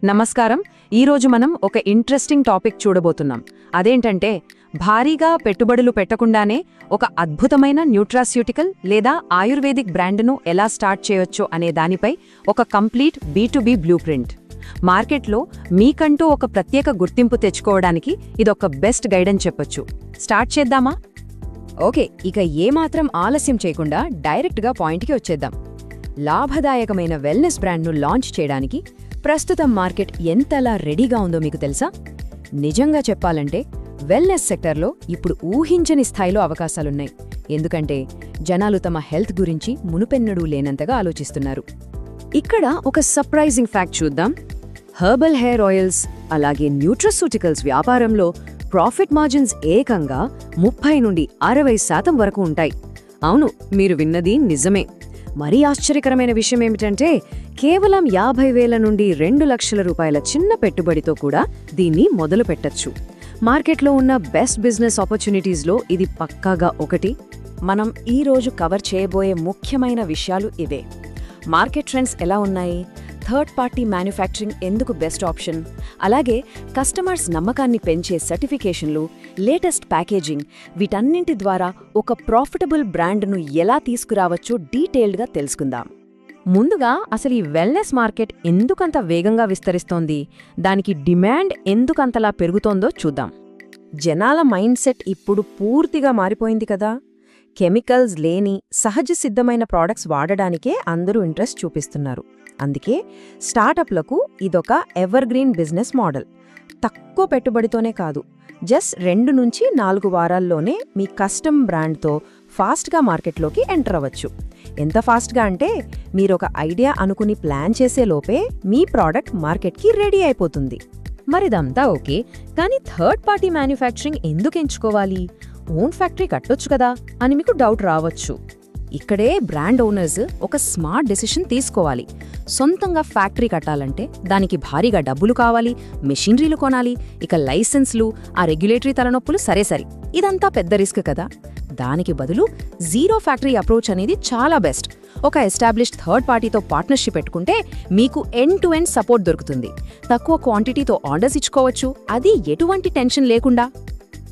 నమస్కారం. ఈరోజు మనం ఒక ఇంట్రెస్టింగ్ టాపిక్ చూడబోతున్నాం. అదేంటంటే భారీగా పెట్టుబడులు పెట్టకుండానే ఒక అద్భుతమైన న్యూట్రాస్యూటికల్ లేదా ఆయుర్వేదిక్ బ్రాండ్ను ఎలా స్టార్ట్ చేయొచ్చో అనే దానిపై ఒక కంప్లీట్ B2B బ్లూ ప్రింట్. మార్కెట్లో మీకంటూ ఒక ప్రత్యేక గుర్తింపు తెచ్చుకోవడానికి ఇదొక బెస్ట్ గైడెన్స్ చెప్పొచ్చు. స్టార్ట్ చేద్దామా? ఓకే, ఇక ఏమాత్రం ఆలస్యం చేయకుండా డైరెక్ట్గా పాయింట్కి వచ్చేద్దాం. లాభదాయకమైన వెల్నెస్ బ్రాండ్ను లాంచ్ చేయడానికి ప్రస్తుతం మార్కెట్ ఎంతలా రెడీగా ఉందో మీకు తెలుసా? నిజంగా చెప్పాలంటే వెల్నెస్ సెక్టర్లో ఇప్పుడు ఊహించని స్థాయిలో అవకాశాలున్నాయి. ఎందుకంటే జనాలు తమ హెల్త్ గురించి మునుపెన్నడూ లేనంతగా ఆలోచిస్తున్నారు. ఇక్కడ ఒక సర్ప్రైజింగ్ ఫ్యాక్ట్ చూద్దాం. హెర్బల్ హెయిర్ ఆయిల్స్ అలాగే న్యూట్రాస్యూటికల్స్ వ్యాపారంలో ప్రాఫిట్ మార్జిన్స్ ఏకంగా 30 నుండి 60% వరకు ఉంటాయి. అవును, మీరు విన్నది నిజమే. మరీ ఆశ్చర్యకరమైన విషయం ఏమిటంటే కేవలం 50,000 నుండి 2 లక్షల రూపాయల చిన్న పెట్టుబడితో కూడా దీన్ని మొదలు పెట్టొచ్చు. మార్కెట్లో ఉన్న బెస్ట్ బిజినెస్ ఆపర్చునిటీస్లో ఇది పక్కాగా ఒకటి. మనం ఈరోజు కవర్ చేయబోయే ముఖ్యమైన విషయాలు ఇవే. మార్కెట్ ట్రెండ్స్ ఎలా ఉన్నాయి, థర్డ్ పార్టీ మ్యానుఫ్యాక్చరింగ్ ఎందుకు బెస్ట్ ఆప్షన్, అలాగే కస్టమర్స్ నమ్మకాన్ని పెంచే సర్టిఫికేషన్లు, లేటెస్ట్ ప్యాకేజింగ్, వీటన్నింటి ద్వారా ఒక ప్రాఫిటబుల్ బ్రాండ్ను ఎలా తీసుకురావచ్చో డీటెయిల్డ్గా తెలుసుకుందాం. ముందుగా అసలు ఈ వెల్నెస్ మార్కెట్ ఎందుకంత వేగంగా విస్తరిస్తోంది, దానికి డిమాండ్ ఎందుకంతలా పెరుగుతోందో చూద్దాం. జనాల మైండ్ సెట్ ఇప్పుడు పూర్తిగా మారిపోయింది కదా. కెమికల్స్ లేని సహజ సిద్ధమైన ప్రోడక్ట్స్ వాడడానికే అందరూ ఇంట్రెస్ట్ చూపిస్తున్నారు. అందుకే స్టార్టప్లకు ఇదొక ఎవర్గ్రీన్ బిజినెస్ మోడల్. తక్కువ పెట్టుబడితోనే కాదు, జస్ట్ 2 నుంచి 4 వారాల్లోనే మీ కస్టమ్ బ్రాండ్తో ఫాస్ట్గా మార్కెట్లోకి ఎంటర్ అవ్వచ్చు. ఎంత ఫాస్ట్గా అంటే మీరొక ఐడియా అనుకుని ప్లాన్ చేసే లోపే మీ ప్రోడక్ట్ మార్కెట్కి రెడీ అయిపోతుంది. మరిదంతా ఓకే, కానీ థర్డ్ పార్టీ మ్యానుఫ్యాక్చరింగ్ ఎందుకు ఎంచుకోవాలి? ఓన్ ఫ్యాక్టరీ కట్టొచ్చు కదా అని మీకు డౌట్ రావచ్చు. ఇక్కడే బ్రాండ్ ఓనర్స్ ఒక స్మార్ట్ డెసిషన్ తీసుకోవాలి. సొంతంగా ఫ్యాక్టరీ కట్టాలంటే దానికి భారీగా డబ్బులు కావాలి, మెషినరీలు కొనాలి, ఇక లైసెన్స్లు, ఆ రెగ్యులేటరీ తలనొప్పులు సరే. ఇదంతా పెద్ద రిస్క్ కదా. దానికి బదులు జీరో ఫ్యాక్టరీ అప్రోచ్ అనేది చాలా బెస్ట్. ఒక ఎస్టాబ్లిష్డ్ థర్డ్ పార్టీతో పార్ట్నర్షిప్ పెట్టుకుంటే మీకు ఎండ్ టు ఎండ్ సపోర్ట్ దొరుకుతుంది. తక్కువ క్వాంటిటీతో ఆర్డర్స్ ఇచ్చుకోవచ్చు, అది ఎటువంటి టెన్షన్ లేకుండా.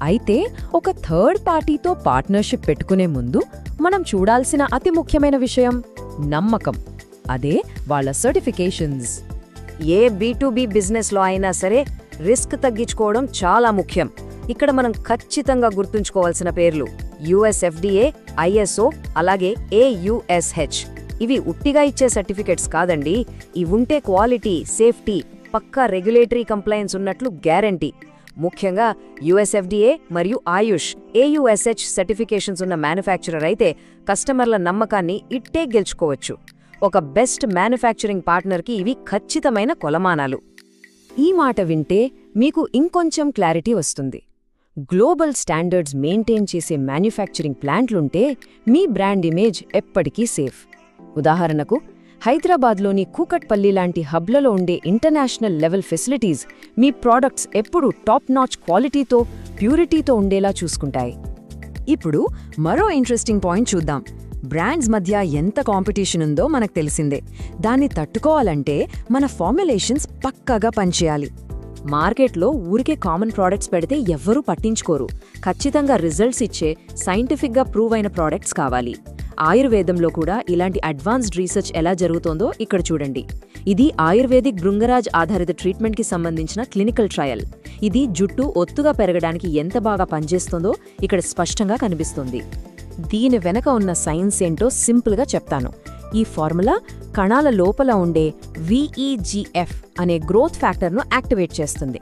అయితే ఒక థర్డ్ పార్టీతో పార్ట్నర్షిప్ పెట్టుకునే ముందు మనం చూడాల్సిన అతి ముఖ్యమైన విషయం నమ్మకం. అదే వాళ్ళ సర్టిఫికేషన్స్. ఏ B2B బిజినెస్లో అయినా సరే రిస్క్ తగ్గించుకోవడం చాలా ముఖ్యం. ఇక్కడ మనం ఖచ్చితంగా గుర్తుంచుకోవాల్సిన పేర్లు US FDA, ISO, అలాగే AUSH. ఇవి ఉట్టిగా ఇచ్చే సర్టిఫికెట్స్ కాదండి. ఇవుంటే క్వాలిటీ, సేఫ్టీ, పక్కా రెగ్యులేటరీ కంప్లయన్స్ ఉన్నట్లు గ్యారంటీ. ముఖ్యంగా US FDA మరియు AUSH సర్టిఫికేషన్స్ ఉన్న మ్యానుఫ్యాక్చరర్ అయితే కస్టమర్ల నమ్మకాన్ని ఇట్టే గెలుచుకోవచ్చు. ఒక బెస్ట్ మ్యానుఫ్యాక్చరింగ్ పార్ట్నర్కి ఇవి ఖచ్చితమైన కొలమానాలు. ఈ మాట వింటే మీకు ఇంకొంచెం క్లారిటీ వస్తుంది. గ్లోబల్ స్టాండర్డ్స్ మెయింటైన్ చేసే మ్యానుఫ్యాక్చరింగ్ ప్లాంట్లుంటే మీ బ్రాండ్ ఇమేజ్ ఎప్పటికీ సేఫ్. ఉదాహరణకు హైదరాబాద్లోని కూకట్పల్లి లాంటి హబ్లలో ఉండే ఇంటర్నేషనల్ లెవెల్ ఫెసిలిటీస్ మీ ప్రోడక్ట్స్ ఎప్పుడూ టాప్ నాచ్ క్వాలిటీతో, ప్యూరిటీతో ఉండేలా చూసుకుంటాయి. ఇప్పుడు మరో ఇంట్రెస్టింగ్ పాయింట్ చూద్దాం. బ్రాండ్స్ మధ్య ఎంత కాంపిటీషన్ ఉందో మనకు తెలిసిందే. దాన్ని తట్టుకోవాలంటే మన ఫార్ములేషన్స్ పక్కాగా పనిచేయాలి. మార్కెట్లో ఊరికే కామన్ ప్రోడక్ట్స్ పెడితే ఎవ్వరూ పట్టించుకోరు. ఖచ్చితంగా రిజల్ట్స్ ఇచ్చే, సైంటిఫిక్గా ప్రూవ్ అయిన ప్రోడక్ట్స్ కావాలి. ఆయుర్వేదంలో కూడా ఇలాంటి అడ్వాన్స్డ్ రీసెర్చ్ ఎలా జరుగుతోందో ఇక్కడ చూడండి. ఇది ఆయుర్వేదిక్ భృంగరాజ్ ఆధారిత ట్రీట్మెంట్కి సంబంధించిన క్లినికల్ ట్రయల్. ఇది జుట్టు ఒత్తుగా పెరగడానికి ఎంత బాగా పనిచేస్తుందో ఇక్కడ స్పష్టంగా కనిపిస్తుంది. దీని వెనక ఉన్న సైన్స్ ఏంటో సింపుల్గా చెప్తాను. ఈ ఫార్ములా కణాల లోపల ఉండే VEGF అనే గ్రోత్ ఫ్యాక్టర్ను యాక్టివేట్ చేస్తుంది.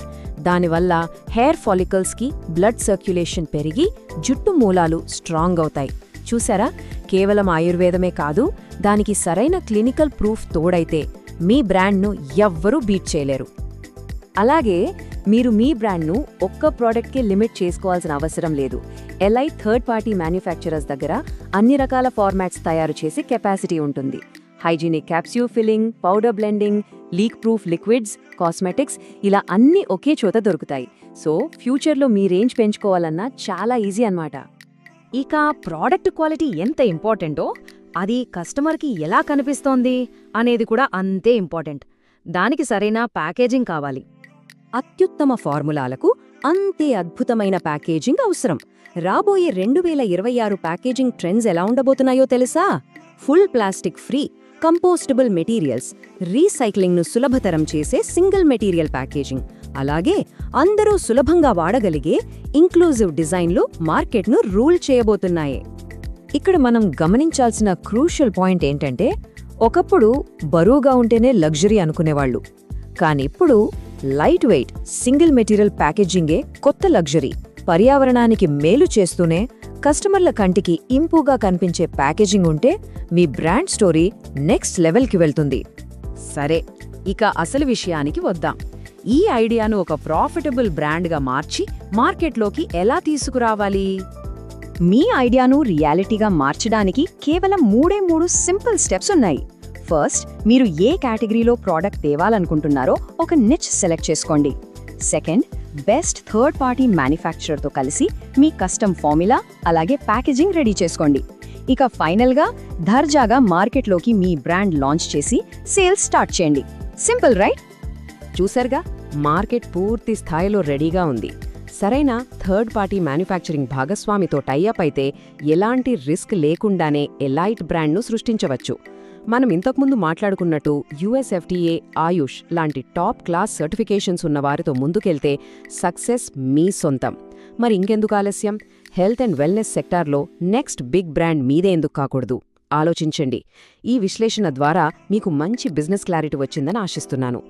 దానివల్ల హెయిర్ ఫాలికల్స్కి బ్లడ్ సర్క్యులేషన్ పెరిగి జుట్టు మూలాలు స్ట్రాంగ్ అవుతాయి. చూసారా, కేవలం ఆయుర్వేదమే కాదు, దానికి సరైన క్లినికల్ ప్రూఫ్ తోడైతే మీ బ్రాండ్ను ఎవ్వరూ బీట్ చేయలేరు. అలాగే మీరు మీ బ్రాండ్ను ఒక్క ప్రోడక్ట్కే లిమిట్ చేసుకోవాల్సిన అవసరం లేదు. LI థర్డ్ పార్టీ మ్యానుఫ్యాక్చరర్స్ దగ్గర అన్ని రకాల ఫార్మాట్స్ తయారు చేసే కెపాసిటీ ఉంటుంది. Hygienic capsule filling, powder blending, leak proof liquids, cosmetics, ఇలా అన్నీ ఒకే చోట దొరుకుతాయి. సో ఫ్యూచర్లో మీ రేంజ్ పెంచుకోవాలన్నా చాలా ఈజీ అన్నమాట. ఇక ప్రోడక్ట్ క్వాలిటీ ఎంత ఇంపార్టెంటో అది కస్టమర్కి ఎలా కనిపిస్తోంది అనేది కూడా అంతే ఇంపార్టెంట్. దానికి సరైన ప్యాకేజింగ్ కావాలి. అత్యుత్తమ ఫార్ములాలకు అంతే అద్భుతమైన ప్యాకేజింగ్ అవసరం. రాబోయే 2026 ప్యాకేజింగ్ ట్రెండ్స్ ఎలా ఉండబోతున్నాయో తెలుసా? Full plastic free, compostable materials, రీసైక్లింగ్ను సులభతరం చేసే సింగిల్ మెటీరియల్ ప్యాకేజింగ్, అలాగే అందరూ సులభంగా వాడగలిగే ఇంక్లూజివ్ డిజైన్లు మార్కెట్ను రూల్ చేయబోతున్నాయి. ఇక్కడ మనం గమనించాల్సిన క్రూషియల్ పాయింట్ ఏంటంటే, ఒకప్పుడు బరువుగా ఉంటేనే లగ్జరీ అనుకునేవాళ్లు, కానిప్పుడు లైట్ వెయిట్ సింగిల్ మెటీరియల్ ప్యాకేజింగే కొత్త లగ్జరీ. పర్యావరణానికి మేలు చేస్తూనే కస్టమర్ల కంటికి ఇంపుగా కనిపించే ప్యాకేజింగ్ ఉంటే మీ బ్రాండ్ స్టోరీ నెక్స్ట్ లెవెల్కి వెళ్తుంది. సరే, ఇక అసలు విషయానికి వద్దాం. ఈ ఐడియాను ఒక ప్రాఫిటబుల్ బ్రాండ్గా మార్చి మార్కెట్లోకి ఎలా తీసుకురావాలి? మీ ఐడియాను రియాలిటీగా మార్చడానికి కేవలం 3 సింపుల్ స్టెప్స్ ఉన్నాయి. ఫస్ట్, మీరు ఏ కేటగిరీలో ప్రోడక్ట్ తేవాలనుకుంటున్నారో ఒక నిచ్ సెలెక్ట్ చేసుకోండి. సెకండ్, బెస్ట్ థర్డ్ పార్టీ మ్యానుఫ్యాక్చరర్తో కలిసి మీ కస్టమ్ ఫార్ములా అలాగే ప్యాకేజింగ్ రెడీ చేసుకోండి. ఇక ఫైనల్గా దర్జాగా మార్కెట్లోకి మీ బ్రాండ్ లాంచ్ చేసి సేల్స్ స్టార్ట్ చేయండి. Simple, right? చూసారుగా, మార్కెట్ పూర్తి స్థాయిలో రెడీగా ఉంది. సరైన థర్డ్ పార్టీ మ్యానుఫ్యాక్చరింగ్ భాగస్వామితో టైఅప్ అయితే ఎలాంటి రిస్క్ లేకుండానే ఎలైట్ బ్రాండ్ను సృష్టించవచ్చు. మనం ఇంతకుముందు మాట్లాడుకున్నట్టు యుఎస్ఎఫ్డిఏ, ఆయుష్ లాంటి టాప్ క్లాస్ సర్టిఫికేషన్స్ ఉన్న వారితో ముందుకెళ్తే సక్సెస్ మీ సొంతం. మరి ఇంకెందుకు ఆలస్యం? హెల్త్ అండ్ వెల్నెస్ సెక్టార్లో నెక్స్ట్ బిగ్ బ్రాండ్ మీదే ఎందుకు కాకూడదు? ఆలోచించండి. ఈ విశ్లేషణ ద్వారా మీకు మంచి బిజినెస్ క్లారిటీ వచ్చిందని ఆశిస్తున్నాను.